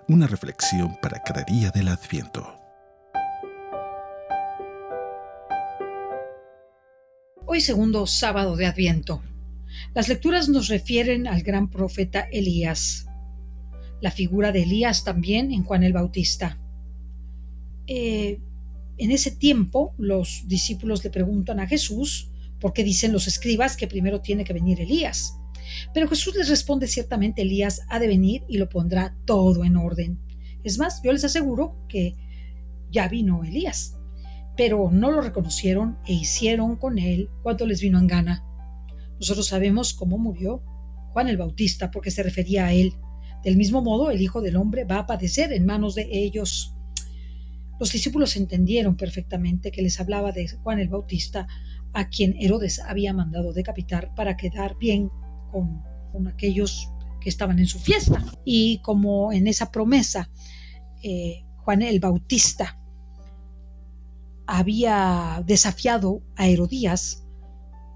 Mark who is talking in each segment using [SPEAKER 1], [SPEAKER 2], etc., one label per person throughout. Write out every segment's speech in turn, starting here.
[SPEAKER 1] una reflexión para cada día del Adviento.
[SPEAKER 2] Hoy, segundo sábado de Adviento. Las lecturas nos refieren al gran profeta Elías. La figura de Elías también en Juan el Bautista. En ese tiempo, los discípulos le preguntan a Jesús por qué dicen los escribas que primero tiene que venir Elías. Pero Jesús les responde: ciertamente Elías ha de venir y lo pondrá todo en orden. Es más, yo les aseguro que ya vino Elías, pero no lo reconocieron e hicieron con él cuanto les vino en gana. Nosotros sabemos cómo murió Juan el Bautista porque se refería a él. Del mismo modo, el Hijo del Hombre va a padecer en manos de ellos. Los discípulos entendieron perfectamente que les hablaba de Juan el Bautista, a quien Herodes había mandado decapitar para quedar bien con aquellos que estaban en su fiesta. Y como en esa promesa Juan el Bautista había desafiado a Herodías,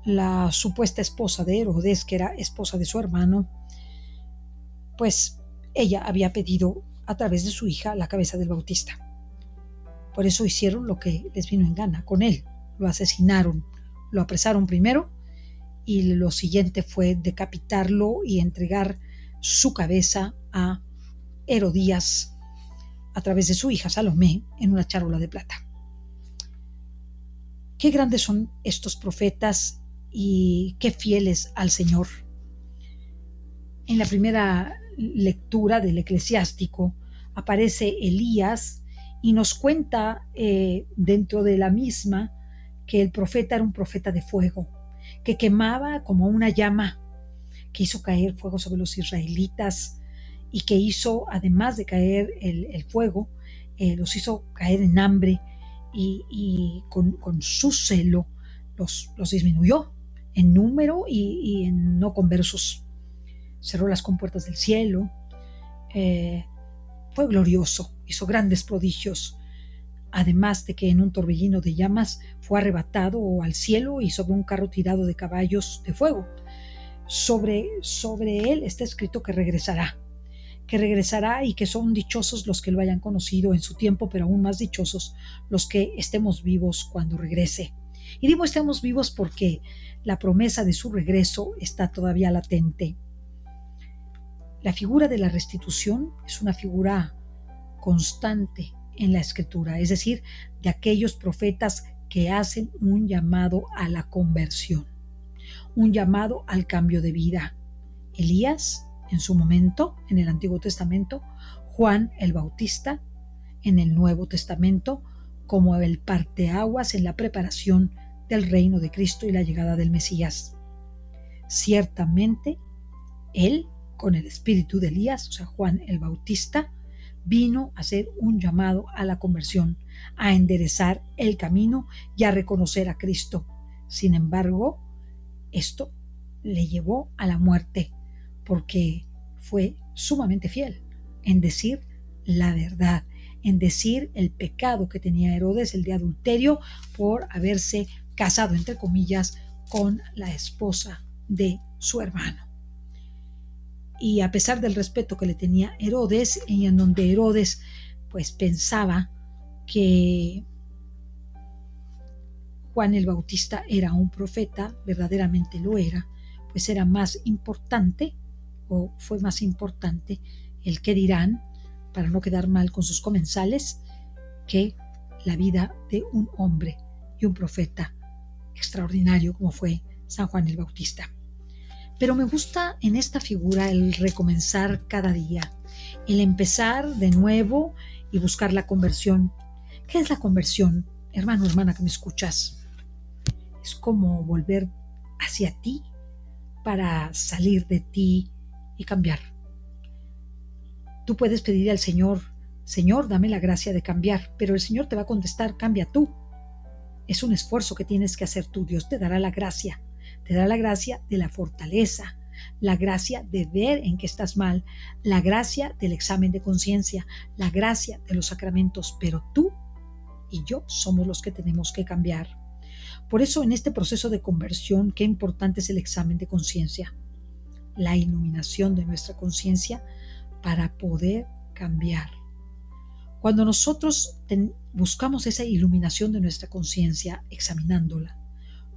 [SPEAKER 2] la supuesta esposa de Herodes, que era esposa de su hermano, pues ella había pedido a través de su hija la cabeza del Bautista. Por eso hicieron lo que les vino en gana con él. Lo asesinaron, lo apresaron primero y lo siguiente fue decapitarlo y entregar su cabeza a Herodías a través de su hija Salomé en una charola de plata. Qué grandes son estos profetas y qué fieles al Señor. En la primera lectura del Eclesiástico aparece Elías y nos cuenta dentro de la misma que el profeta era un profeta de fuego, que quemaba como una llama, que hizo caer fuego sobre los israelitas y que hizo, además de caer el fuego, los hizo caer en hambre y con su celo los disminuyó en número y en no conversos. Cerró las compuertas del cielo, fue glorioso, hizo grandes prodigios, además de que en un torbellino de llamas fue arrebatado al cielo y sobre un carro tirado de caballos de fuego. Sobre él está escrito que regresará y que son dichosos los que lo hayan conocido en su tiempo, pero aún más dichosos los que estemos vivos cuando regrese. Y digo estemos vivos porque la promesa de su regreso está todavía latente. La figura de la restitución es una figura constante en la Escritura, es decir, de aquellos profetas que hacen un llamado a la conversión, un llamado al cambio de vida. Elías, en su momento, en el Antiguo Testamento, Juan el Bautista, en el Nuevo Testamento, como el parteaguas en la preparación del reino de Cristo y la llegada del Mesías. Ciertamente, él, con el espíritu de Elías, o sea, Juan el Bautista, vino a hacer un llamado a la conversión, a enderezar el camino y a reconocer a Cristo. Sin embargo, esto le llevó a la muerte, porque fue sumamente fiel en decir la verdad, en decir el pecado que tenía Herodes, el de adulterio, por haberse casado, entre comillas, con la esposa de su hermano. Y a pesar del respeto que le tenía Herodes, y en donde Herodes pues pensaba que Juan el Bautista era un profeta, verdaderamente lo era, pues era más importante, o fue más importante, el qué dirán, para no quedar mal con sus comensales, que la vida de un hombre y un profeta extraordinario como fue San Juan el Bautista. Pero me gusta en esta figura el recomenzar cada día, el empezar de nuevo y buscar la conversión. ¿Qué es la conversión, hermano, hermana que me escuchas? Es como volver hacia ti para salir de ti y cambiar. Tú puedes pedir al Señor: Señor, dame la gracia de cambiar, pero el Señor te va a contestar: cambia tú. Es un esfuerzo que tienes que hacer tú. Dios te dará la gracia de la fortaleza, la gracia de ver en qué estás mal, la gracia del examen de conciencia, la gracia de los sacramentos, pero tú y yo somos los que tenemos que cambiar. Por eso en este proceso de conversión, qué importante es el examen de conciencia, la iluminación de nuestra conciencia para poder cambiar. Cuando nosotros buscamos esa iluminación de nuestra conciencia, examinándola,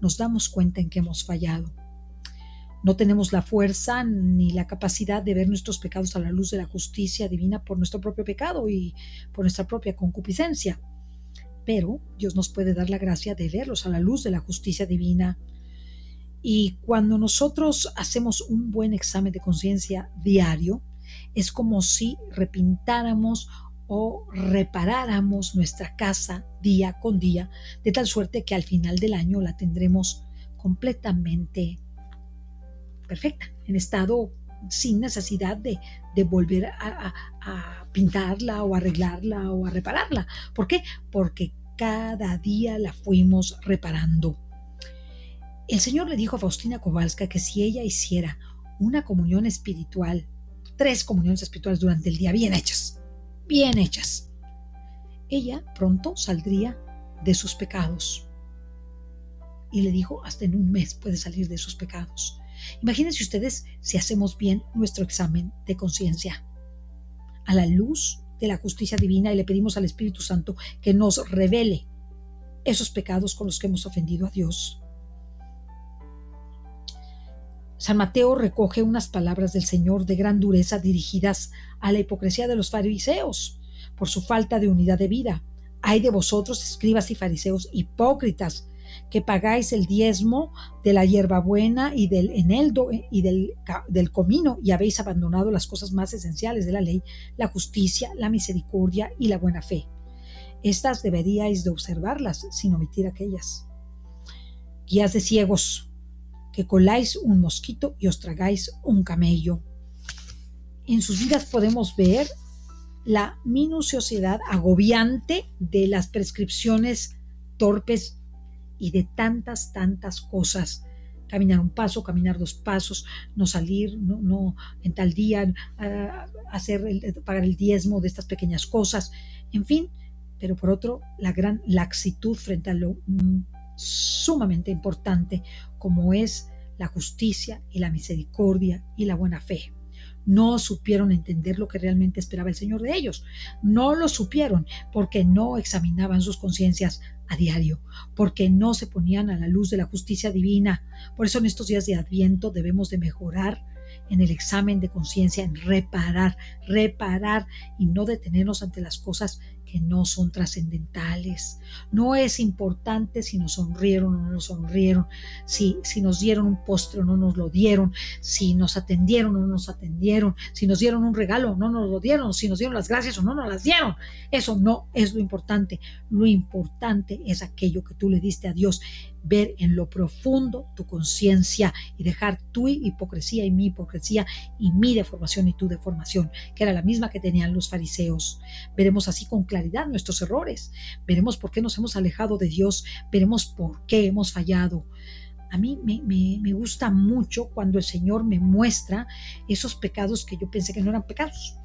[SPEAKER 2] nos damos cuenta en que hemos fallado. No tenemos la fuerza ni la capacidad de ver nuestros pecados a la luz de la justicia divina por nuestro propio pecado y por nuestra propia concupiscencia. Pero Dios nos puede dar la gracia de verlos a la luz de la justicia divina. Y cuando nosotros hacemos un buen examen de conciencia diario, es como si repintáramos o reparáramos nuestra casa día con día, de tal suerte que al final del año la tendremos completamente perfecta, en estado sin necesidad de volver a pintarla o arreglarla o a repararla. ¿Por qué? Porque cada día la fuimos reparando. El Señor le dijo a Faustina Kowalska que si ella hiciera una comunión espiritual, 3 comuniones espirituales durante el día, bien hechas, ella pronto saldría de sus pecados. Y le dijo, hasta en un mes puede salir de sus pecados. Imagínense ustedes si hacemos bien nuestro examen de conciencia a la luz de la justicia divina y le pedimos al Espíritu Santo que nos revele esos pecados con los que hemos ofendido a Dios. San Mateo recoge unas palabras del Señor de gran dureza dirigidas a la hipocresía de los fariseos por su falta de unidad de vida. Ay de vosotros, escribas y fariseos hipócritas, que pagáis el diezmo de la hierbabuena y del eneldo y del comino, y habéis abandonado las cosas más esenciales de la ley, la justicia, la misericordia y la buena fe. Estas deberíais de observarlas sin omitir aquellas. Guías de ciegos, que coláis un mosquito y os tragáis un camello. En sus vidas podemos ver la minuciosidad agobiante de las prescripciones torpes y de tantas cosas. Caminar un paso, caminar 2 pasos, no salir, no en tal día, pagar el diezmo de estas pequeñas cosas, en fin. Pero por otro, la gran laxitud frente a lo sumamente importante como es la justicia y la misericordia y la buena fe. No supieron entender lo que realmente esperaba el Señor de ellos. No lo supieron porque no examinaban sus conciencias a diario, porque no se ponían a la luz de la justicia divina. Por eso en estos días de Adviento debemos de mejorar en el examen de conciencia, en reparar y no detenernos ante las cosas que no son trascendentales. No es importante si nos sonrieron o no nos sonrieron, si nos dieron un postre o no nos lo dieron, si nos atendieron o no nos atendieron, si nos dieron un regalo o no nos lo dieron, si nos dieron las gracias o no nos las dieron. Eso no es lo importante. Lo importante es aquello que tú le diste a Dios, ver en lo profundo tu conciencia y dejar tu hipocresía y mi hipocresía y mi deformación y tu deformación, que era la misma que tenían los fariseos. Veremos así con claridad nuestros errores, veremos por qué nos hemos alejado de Dios, veremos por qué hemos fallado. A mí me gusta mucho cuando el Señor me muestra esos pecados que yo pensé que no eran pecados.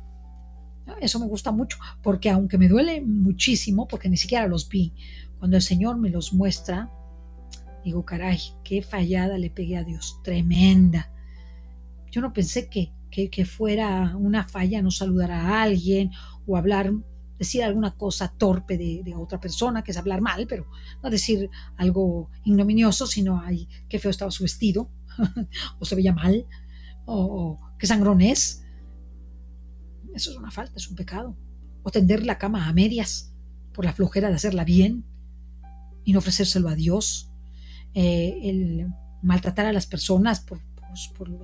[SPEAKER 2] Eso me gusta mucho, porque aunque me duele muchísimo, porque ni siquiera los vi, cuando el Señor me los muestra, digo, caray, qué fallada le pegué a Dios, tremenda. Yo no pensé que fuera una falla no saludar a alguien o decir alguna cosa torpe de otra persona, que es hablar mal, pero no decir algo ignominioso, sino, ay, qué feo estaba su vestido, o se veía mal, o qué sangrón es. Eso es una falta, es un pecado. O tender la cama a medias por la flojera de hacerla bien y no ofrecérselo a Dios. El maltratar a las personas por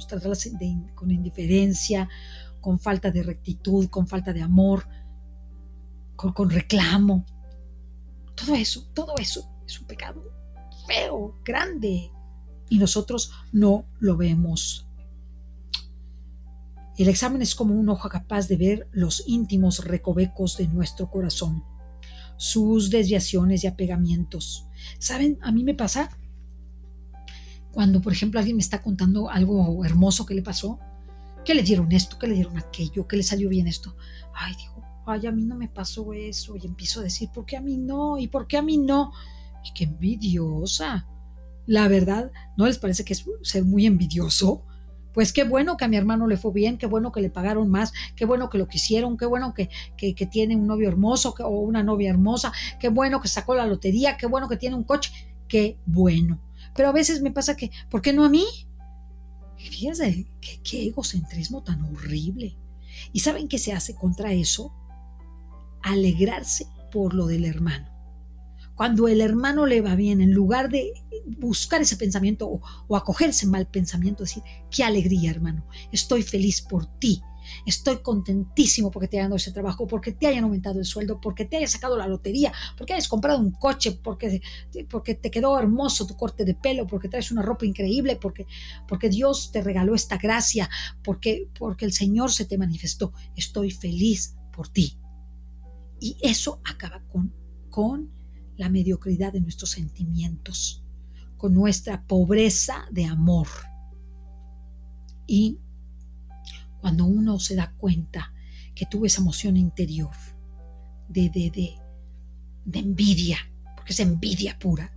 [SPEAKER 2] tratarlas con indiferencia, con falta de rectitud, con falta de amor, con reclamo. Todo eso es un pecado feo, grande, y nosotros no lo vemos. El examen es como un ojo capaz de ver los íntimos recovecos de nuestro corazón, sus desviaciones y apegamientos. ¿Saben? A mí me pasa cuando, por ejemplo, alguien me está contando algo hermoso que le pasó, que le dieron esto, que le dieron aquello, que le salió bien esto. Ay, digo, ay, a mí no me pasó eso. Y empiezo a decir, ¿por qué a mí no? ¿Y por qué a mí no? Y qué envidiosa. La verdad, ¿no les parece que es ser muy envidioso? Pues qué bueno que a mi hermano le fue bien, qué bueno que le pagaron más, qué bueno que lo quisieron, qué bueno que tiene un novio hermoso o una novia hermosa, qué bueno que sacó la lotería, qué bueno que tiene un coche, qué bueno. Pero a veces me pasa que, ¿por qué no a mí? Fíjense, qué egocentrismo tan horrible. ¿Y saben qué se hace contra eso? Alegrarse por lo del hermano. Cuando el hermano le va bien, en lugar de buscar ese pensamiento o acoger ese mal pensamiento, decir, qué alegría, hermano, estoy feliz por ti, estoy contentísimo porque te hayan dado ese trabajo, porque te hayan aumentado el sueldo, porque te hayas sacado la lotería, porque hayas comprado un coche, porque te quedó hermoso tu corte de pelo, porque traes una ropa increíble, porque Dios te regaló esta gracia, porque el Señor se te manifestó. Estoy feliz por ti. Y eso acaba con la mediocridad de nuestros sentimientos, con nuestra pobreza de amor. Y cuando uno se da cuenta que tuvo esa emoción interior de envidia, porque es envidia pura,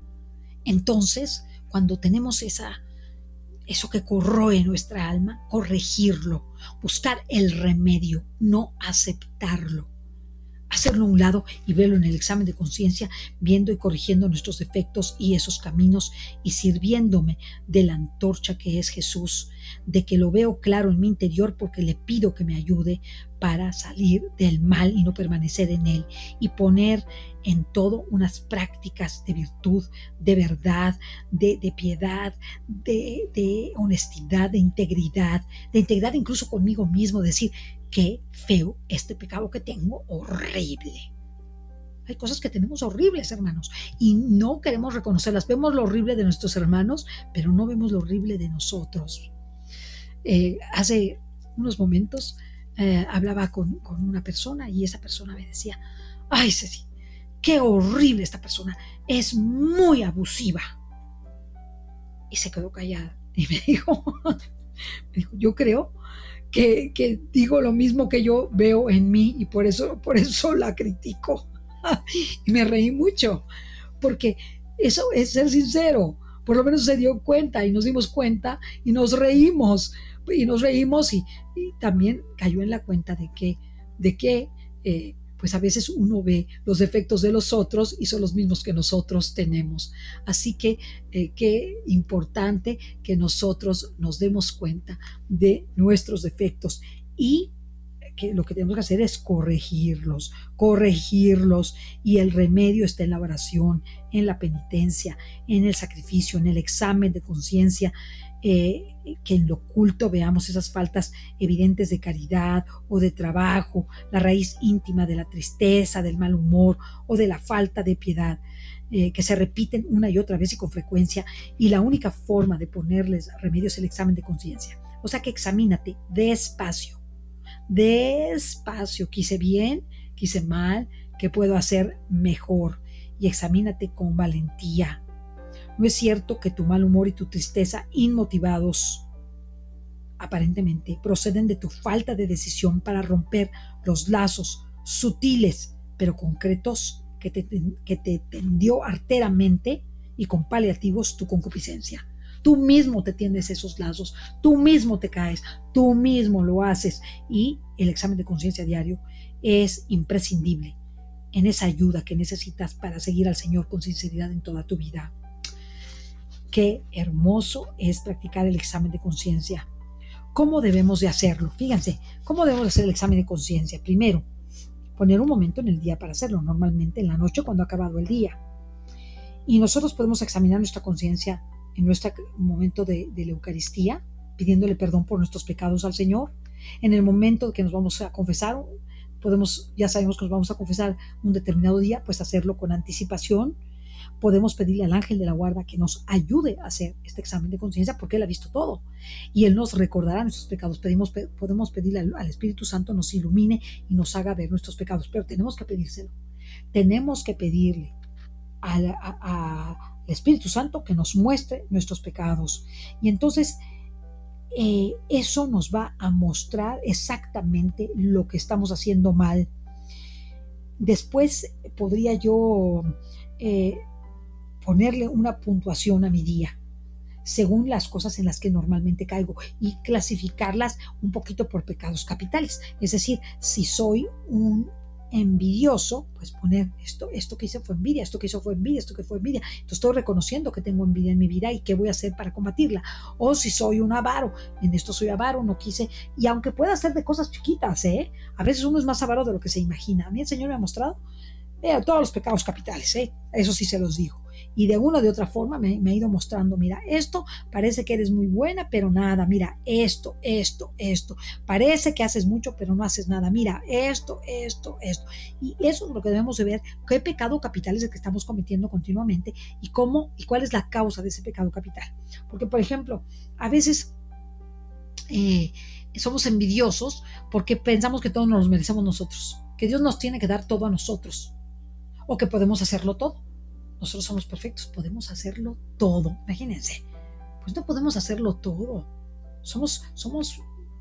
[SPEAKER 2] entonces cuando tenemos eso que corroe nuestra alma, corregirlo, buscar el remedio, no aceptarlo, hacerlo a un lado y verlo en el examen de conciencia, viendo y corrigiendo nuestros defectos y esos caminos y sirviéndome de la antorcha que es Jesús, de que lo veo claro en mi interior porque le pido que me ayude para salir del mal y no permanecer en él, y poner en todo unas prácticas de virtud, de verdad, de piedad, de honestidad, de integridad incluso conmigo mismo, decir, qué feo este pecado que tengo, horrible. Hay cosas que tenemos horribles, hermanos, y no queremos reconocerlas. Vemos lo horrible de nuestros hermanos, pero no vemos lo horrible de nosotros. Hace unos momentos hablaba con una persona y esa persona me decía, ay, Ceci, qué horrible esta persona, es muy abusiva. Y se quedó callada y me dijo, yo creo que digo lo mismo que yo veo en mí y por eso la critico. Y me reí mucho, porque eso es ser sincero. Por lo menos se dio cuenta y nos dimos cuenta y nos reímos y también cayó en la cuenta de que pues a veces uno ve los defectos de los otros y son los mismos que nosotros tenemos. Así que qué importante que nosotros nos demos cuenta de nuestros defectos y que lo que tenemos que hacer es corregirlos, y el remedio está en la oración, en la penitencia, en el sacrificio, en el examen de conciencia, que en lo oculto veamos esas faltas evidentes de caridad o de trabajo, la raíz íntima de la tristeza, del mal humor o de la falta de piedad, que se repiten una y otra vez y con frecuencia, y la única forma de ponerles remedio es el examen de conciencia. O sea que examínate despacio, qué hice bien, qué hice mal, qué puedo hacer mejor, y examínate con valentía. No es cierto que tu mal humor y tu tristeza inmotivados aparentemente proceden de tu falta de decisión para romper los lazos sutiles pero concretos que te tendió arteramente y con paliativos tu concupiscencia. Tú mismo te tiendes esos lazos, tú mismo te caes, tú mismo lo haces, y el examen de conciencia diario es imprescindible en esa ayuda que necesitas para seguir al Señor con sinceridad en toda tu vida. Qué hermoso es practicar el examen de conciencia. ¿Cómo debemos de hacerlo? Fíjense, ¿cómo debemos hacer el examen de conciencia? Primero, poner un momento en el día para hacerlo, normalmente en la noche cuando ha acabado el día. Y nosotros podemos examinar nuestra conciencia en nuestro momento de la Eucaristía, pidiéndole perdón por nuestros pecados al Señor. En el momento que nos vamos a confesar, ya sabemos que nos vamos a confesar un determinado día, pues hacerlo con anticipación. Podemos pedirle al ángel de la guarda que nos ayude a hacer este examen de conciencia, porque él ha visto todo y él nos recordará nuestros pecados. Podemos pedirle al Espíritu Santo nos ilumine y nos haga ver nuestros pecados, pero tenemos que pedírselo. Tenemos que pedirle al Espíritu Santo que nos muestre nuestros pecados, y entonces eso nos va a mostrar exactamente lo que estamos haciendo mal. Después podría yo ponerle una puntuación a mi día. según las cosas en las que normalmente caigo y clasificarlas un poquito por pecados capitales. Es decir, si soy un envidioso, pues poner esto que hice fue envidia, esto que hizo fue envidia, esto que fue envidia. Entonces estoy reconociendo que tengo envidia en mi vida y qué voy a hacer para combatirla. O si soy un avaro, en esto soy avaro, no quise, y aunque pueda ser de cosas chiquitas, a veces uno es más avaro de lo que se imagina. A mí el Señor me ha mostrado todos los pecados capitales, eso sí se los digo. Y de una o de otra forma me ha ido mostrando, mira, esto parece que eres muy buena, pero nada, mira, esto, parece que haces mucho, pero no haces nada, mira, esto. Y eso es lo que debemos de ver, qué pecado capital es el que estamos cometiendo continuamente y cuál es la causa de ese pecado capital. Porque, por ejemplo, a veces somos envidiosos porque pensamos que todo nos lo merecemos nosotros, que Dios nos tiene que dar todo a nosotros, o que podemos hacerlo todo. Nosotros somos perfectos, podemos hacerlo todo. Imagínense, pues no podemos hacerlo todo. Somos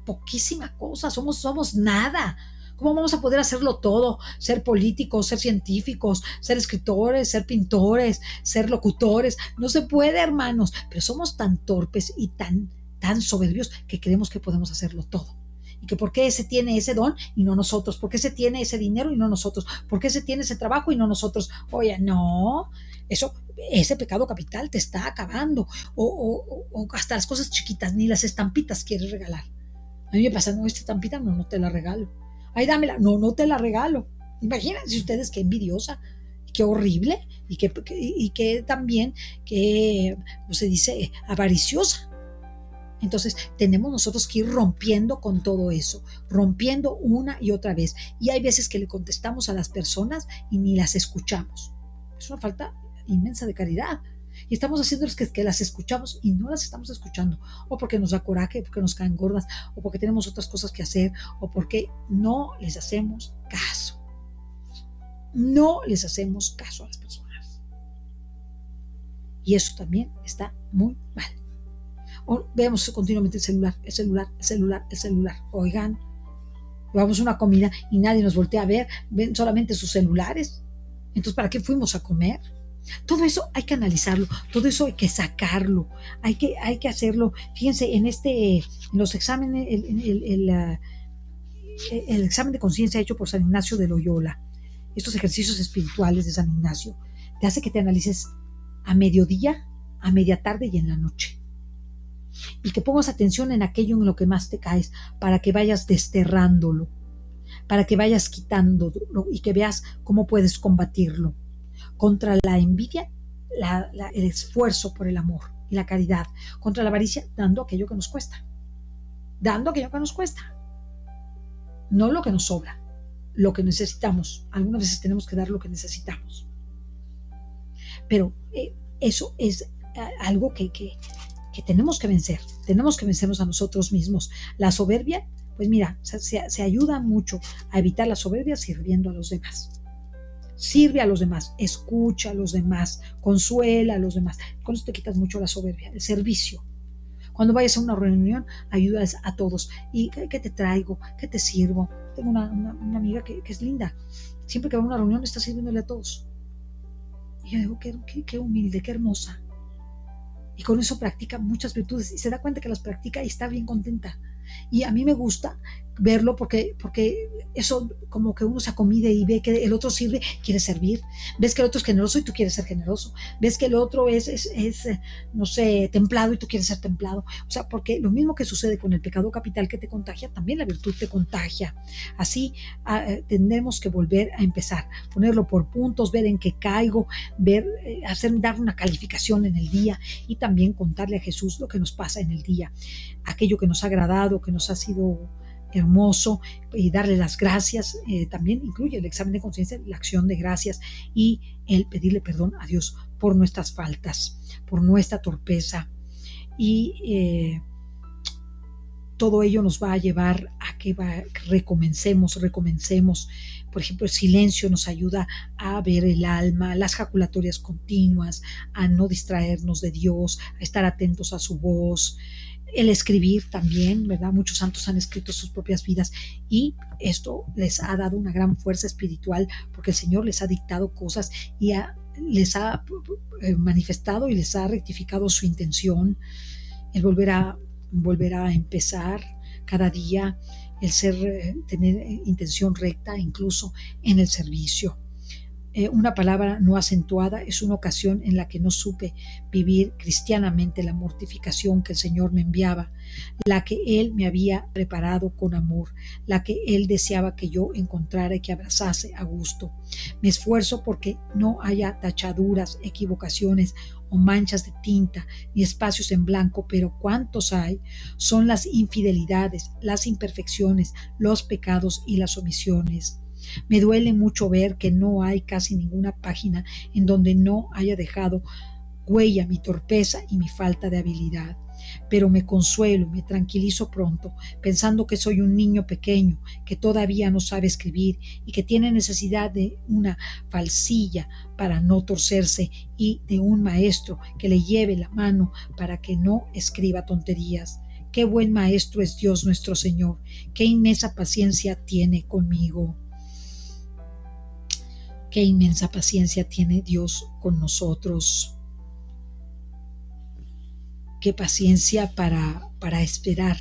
[SPEAKER 2] poquísima cosa, somos nada. ¿Cómo vamos a poder hacerlo todo? Ser políticos, ser científicos, ser escritores, ser pintores, ser locutores. No se puede, hermanos, pero somos tan torpes y tan soberbios que creemos que podemos hacerlo todo. Y que por qué ese tiene ese don y no nosotros, por qué ese tiene ese dinero y no nosotros, por qué ese tiene ese trabajo y no nosotros. Oye, no, ese pecado capital te está acabando. O hasta las cosas chiquitas, ni las estampitas quieres regalar. A mí me pasa, no, esta estampita no te la regalo. Ay, dámela, no te la regalo. Imagínense ustedes qué envidiosa, qué horrible y que también, que, ¿cómo se dice?, avariciosa. Entonces tenemos nosotros que ir rompiendo con todo eso, rompiendo una y otra vez. Y hay veces que le contestamos a las personas y ni las escuchamos. Es una falta inmensa de caridad. Y estamos haciéndoles que las escuchamos y no las estamos escuchando. O porque nos da coraje, porque nos caen gordas, o porque tenemos otras cosas que hacer, o porque no les hacemos caso. No les hacemos caso a las personas. Y eso también está muy mal. O vemos continuamente el celular. Oigan, vamos a una comida y nadie nos voltea a ver, ven solamente sus celulares. Entonces, ¿para qué fuimos a comer? Todo eso hay que analizarlo, todo eso hay que sacarlo, hay que hacerlo. Fíjense, en los exámenes, el examen de conciencia hecho por San Ignacio de Loyola, estos ejercicios espirituales de San Ignacio, te hace que te analices a mediodía, a media tarde y en la noche. Y que pongas atención en aquello en lo que más te caes, para que vayas desterrándolo, para que vayas quitándolo y que veas cómo puedes combatirlo. Contra la envidia, el esfuerzo por el amor y la caridad. Contra la avaricia, dando aquello que nos cuesta. No lo que nos sobra, lo que necesitamos. Algunas veces tenemos que dar lo que necesitamos. Pero eso es algo que tenemos que vencer. Tenemos que vencernos a nosotros mismos. La soberbia, pues mira, se ayuda mucho a evitar la soberbia sirviendo a los demás. Sirve a los demás, escucha a los demás, consuela a los demás. Con eso te quitas mucho la soberbia, el servicio. Cuando vayas a una reunión, ayudas a todos. ¿Y qué te traigo? ¿Qué te sirvo? Tengo una amiga que es linda. Siempre que va a una reunión está sirviéndole a todos. Y yo digo, qué humilde, qué hermosa. Y con eso practica muchas virtudes y se da cuenta que las practica y está bien contenta. Y a mí me gusta verlo porque eso como que uno se acomide y ve que el otro sirve, quiere servir. Ves que el otro es generoso y tú quieres ser generoso. Ves que el otro es no sé, templado y tú quieres ser templado. O sea, porque lo mismo que sucede con el pecado capital que te contagia, también la virtud te contagia. Así tendremos que volver a empezar, ponerlo por puntos, ver en qué caigo, dar una calificación en el día y también contarle a Jesús lo que nos pasa en el día, aquello que nos ha agradado, que nos ha sido hermoso, y darle las gracias. También incluye el examen de conciencia, la acción de gracias y el pedirle perdón a Dios por nuestras faltas, por nuestra torpeza, y todo ello nos va a llevar a que recomencemos. Por ejemplo, el silencio nos ayuda a ver el alma, las jaculatorias continuas, a no distraernos de Dios, a estar atentos a su voz. El escribir también, ¿verdad? Muchos santos han escrito sus propias vidas y esto les ha dado una gran fuerza espiritual porque el Señor les ha dictado cosas y les ha manifestado y les ha rectificado su intención. Él volverá a empezar cada día, el tener intención recta, incluso en el servicio. Una palabra no acentuada es una ocasión en la que no supe vivir cristianamente la mortificación que el Señor me enviaba, la que Él me había preparado con amor, la que Él deseaba que yo encontrara y que abrazase a gusto. Me esfuerzo porque no haya tachaduras, equivocaciones o manchas de tinta, ni espacios en blanco, pero ¿cuántos hay? Son las infidelidades, las imperfecciones, los pecados y las omisiones. Me duele mucho ver que no hay casi ninguna página en donde no haya dejado huella mi torpeza y mi falta de habilidad. Pero me consuelo y me tranquilizo pronto, pensando que soy un niño pequeño, que todavía no sabe escribir y que tiene necesidad de una falsilla para no torcerse y de un maestro que le lleve la mano para que no escriba tonterías. Qué buen maestro es Dios nuestro Señor, qué inmensa paciencia tiene conmigo. Qué inmensa paciencia tiene Dios con nosotros. Qué paciencia para esperar,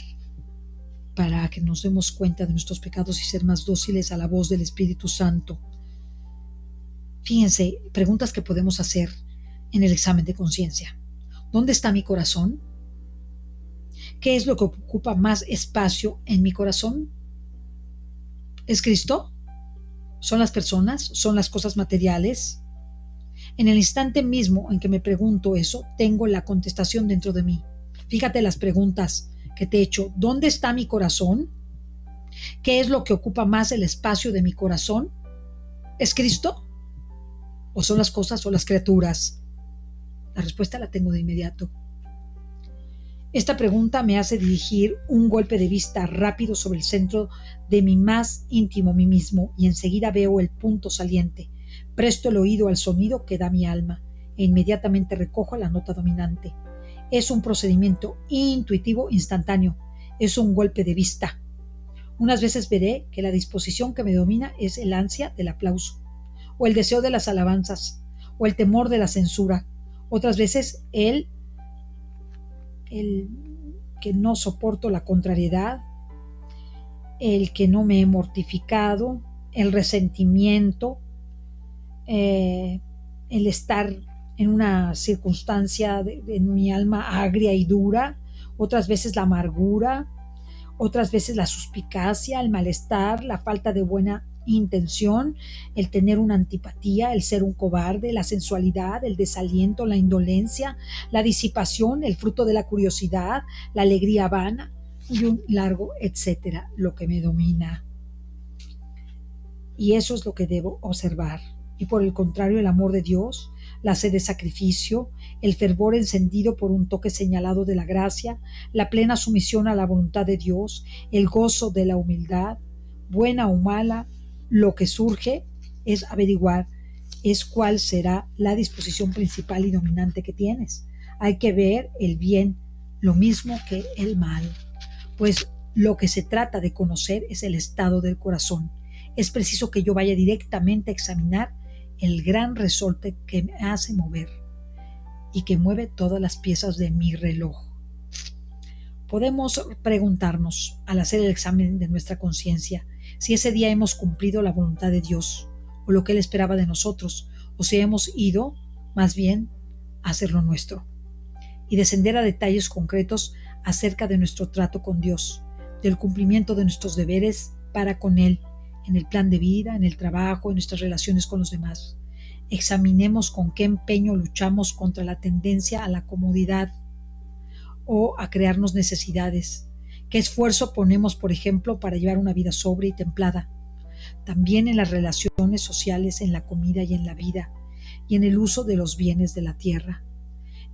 [SPEAKER 2] para que nos demos cuenta de nuestros pecados y ser más dóciles a la voz del Espíritu Santo. Fíjense, preguntas que podemos hacer en el examen de conciencia. ¿Dónde está mi corazón? ¿Qué es lo que ocupa más espacio en mi corazón? ¿Es Cristo? ¿Son las personas? ¿Son las cosas materiales? En el instante mismo en que me pregunto eso, tengo la contestación dentro de mí. Fíjate las preguntas que te he hecho. ¿Dónde está mi corazón? ¿Qué es lo que ocupa más el espacio de mi corazón? ¿Es Cristo? ¿O son las cosas o las criaturas? La respuesta la tengo de inmediato. Esta pregunta me hace dirigir un golpe de vista rápido sobre el centro de mi más íntimo mí mismo y enseguida veo el punto saliente. Presto el oído al sonido que da mi alma e inmediatamente recojo la nota dominante. Es un procedimiento intuitivo instantáneo. Es un golpe de vista. Unas veces veré que la disposición que me domina es el ansia del aplauso, o el deseo de las alabanzas, o el temor de la censura. Otras veces el que no soporto la contrariedad, el que no me he mortificado, el resentimiento, el estar en una circunstancia en mi alma agria y dura, otras veces la amargura, otras veces la suspicacia, el malestar, la falta de buena intención, el tener una antipatía, el ser un cobarde, la sensualidad, el desaliento, la indolencia, la disipación, el fruto de la curiosidad, la alegría vana y un largo etcétera, lo que me domina. Y eso es lo que debo observar. Y por el contrario, el amor de Dios, la sed de sacrificio, el fervor encendido por un toque señalado de la gracia, la plena sumisión a la voluntad de Dios, el gozo de la humildad, buena o mala, lo que surge es averiguar cuál será la disposición principal y dominante que tienes. Hay que ver el bien lo mismo que el mal, pues lo que se trata de conocer es el estado del corazón. Es preciso que yo vaya directamente a examinar el gran resorte que me hace mover y que mueve todas las piezas de mi reloj. Podemos preguntarnos, al hacer el examen de nuestra conciencia, si ese día hemos cumplido la voluntad de Dios o lo que Él esperaba de nosotros, o si hemos ido, más bien, a hacer lo nuestro, y descender a detalles concretos acerca de nuestro trato con Dios, del cumplimiento de nuestros deberes para con Él, en el plan de vida, en el trabajo, en nuestras relaciones con los demás. Examinemos con qué empeño luchamos contra la tendencia a la comodidad o a crearnos necesidades. ¿Qué esfuerzo ponemos, por ejemplo, para llevar una vida sobria y templada? También en las relaciones sociales, en la comida y en la vida, y en el uso de los bienes de la tierra.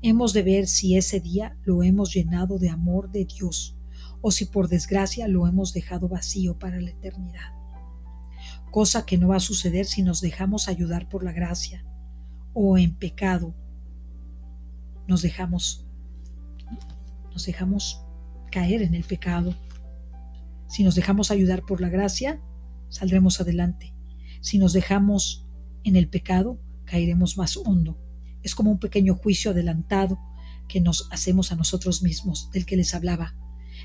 [SPEAKER 2] Hemos de ver si ese día lo hemos llenado de amor de Dios, o si por desgracia lo hemos dejado vacío para la eternidad. Cosa que no va a suceder si nos dejamos ayudar por la gracia, o en pecado nos dejamos caer en el pecado. Si nos dejamos ayudar por la gracia, saldremos adelante. Si nos dejamos en el pecado, caeremos más hondo. Es como un pequeño juicio adelantado que nos hacemos a nosotros mismos, del que les hablaba.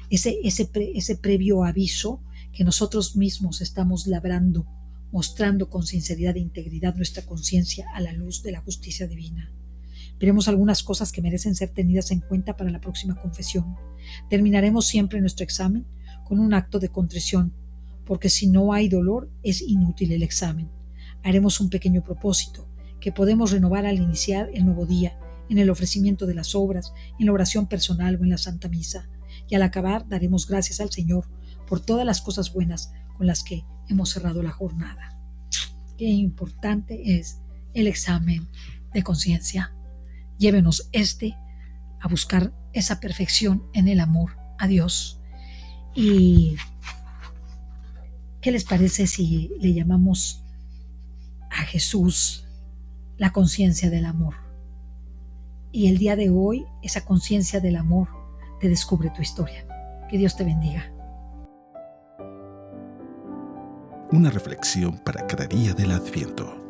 [SPEAKER 2] Ese previo aviso que nosotros mismos estamos labrando, mostrando con sinceridad e integridad nuestra conciencia a la luz de la justicia divina. Veremos algunas cosas que merecen ser tenidas en cuenta para la próxima confesión. Terminaremos siempre nuestro examen con un acto de contrición, porque si no hay dolor es inútil el examen. Haremos un pequeño propósito que podemos renovar al iniciar el nuevo día, en el ofrecimiento de las obras, en la oración personal o en la Santa Misa, y al acabar daremos gracias al Señor por todas las cosas buenas con las que hemos cerrado la jornada. Qué importante es el examen de conciencia. Llévenos a buscar esa perfección en el amor a Dios. ¿Y qué les parece si le llamamos a Jesús la conciencia del amor? Y el día de hoy, esa conciencia del amor te descubre tu historia. Que Dios te bendiga.
[SPEAKER 1] Una reflexión para cada día del Adviento.